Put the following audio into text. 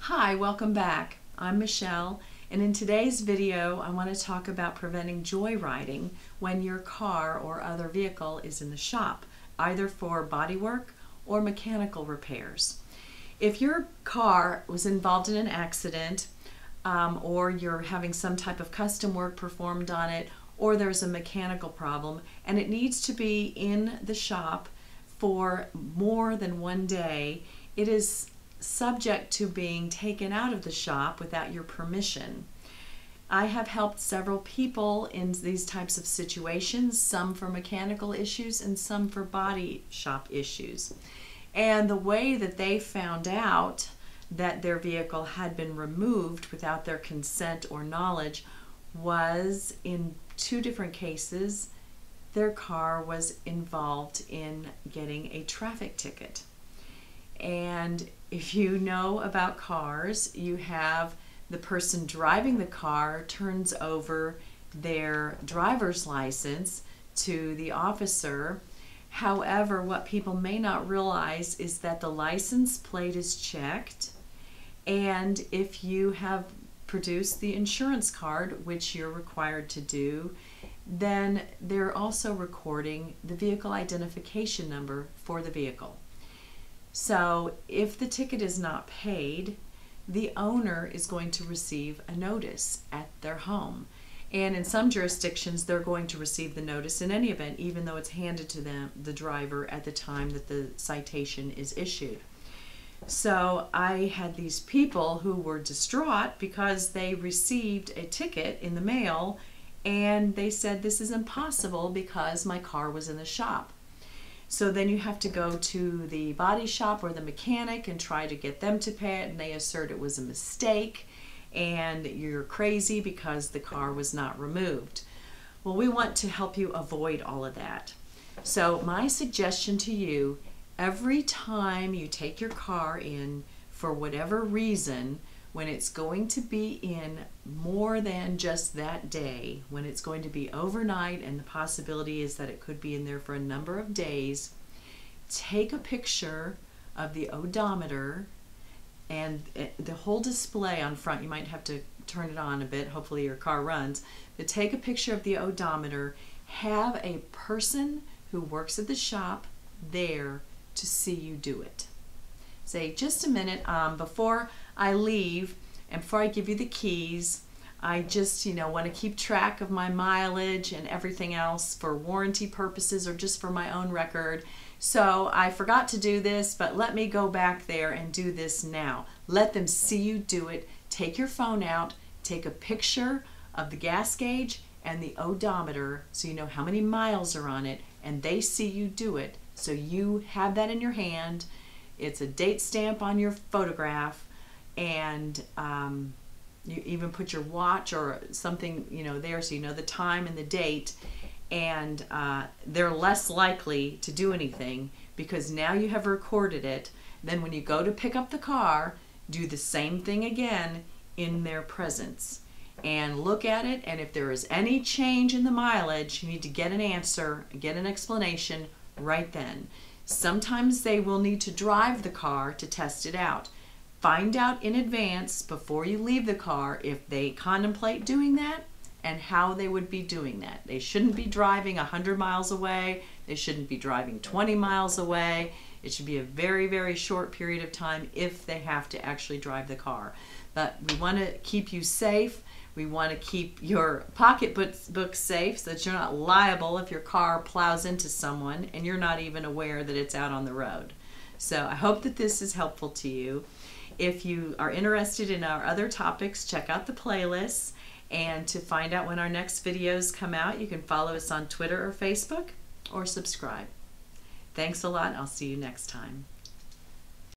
Hi, welcome back. I'm Michelle, and in today's video I want to talk about preventing joyriding when your car or other vehicle is in the shop, either for bodywork or mechanical repairs. If your car was involved in an accident or you're having some type of custom work performed on it, or there's a mechanical problem and it needs to be in the shop for more than one day, it is subject to being taken out of the shop without your permission. I have helped several people in these types of situations, some for mechanical issues and some for body shop issues. And the way that they found out that their vehicle had been removed without their consent or knowledge was, in two different cases, their car was involved in getting a traffic ticket. And if you know about cars, you have the person driving the car turns over their driver's license to the officer. However, what people may not realize is that the license plate is checked, and if you have produced the insurance card, which you're required to do, then they're also recording the vehicle identification number for the vehicle. So if the ticket is not paid, the owner is going to receive a notice at their home. And in some jurisdictions, they're going to receive the notice in any event, even though it's handed to them, the driver, at the time that the citation is issued. So I had these people who were distraught because they received a ticket in the mail and they said, "This is impossible because my car was in the shop." So then you have to go to the body shop or the mechanic and try to get them to pay it, and they assert it was a mistake and you're crazy because the car was not removed. Well, we want to help you avoid all of that. So my suggestion to you, every time you take your car in for whatever reason, when it's going to be in more than just that day, when it's going to be overnight and the possibility is that it could be in there for a number of days, take a picture of the odometer and the whole display on front. You might have to turn it on a bit, hopefully your car runs, but take a picture of the odometer. Have a person who works at the shop there to see you do it. Say, "Just a minute, before I leave and before I give you the keys, I just want to keep track of my mileage and everything else for warranty purposes or just for my own record. So I forgot to do this, but let me go back there and do this now." Let them see you do it. Take your phone out, take a picture of the gas gauge and the odometer so you know how many miles are on it, and they see you do it. So you have that in your hand. It's a date stamp on your photograph, and you even put your watch or something there so you know the time and the date, and they're less likely to do anything because now you have recorded it. Then when you go to pick up the car, do the same thing again in their presence and look at it, and if there is any change in the mileage, you need to get an answer, get an explanation right then. Sometimes they will need to drive the car to test it out. Find out in advance before you leave the car if they contemplate doing that and how they would be doing that. They shouldn't be driving 100 miles away. They shouldn't be driving 20 miles away. It should be a very, very short period of time if they have to actually drive the car. But we want to keep you safe. We want to keep your pocketbook safe so that you're not liable if your car plows into someone and you're not even aware that it's out on the road. So I hope that this is helpful to you. If you are interested in our other topics, check out the playlists. And to find out when our next videos come out, you can follow us on Twitter or Facebook or subscribe. Thanks a lot. I'll see you next time.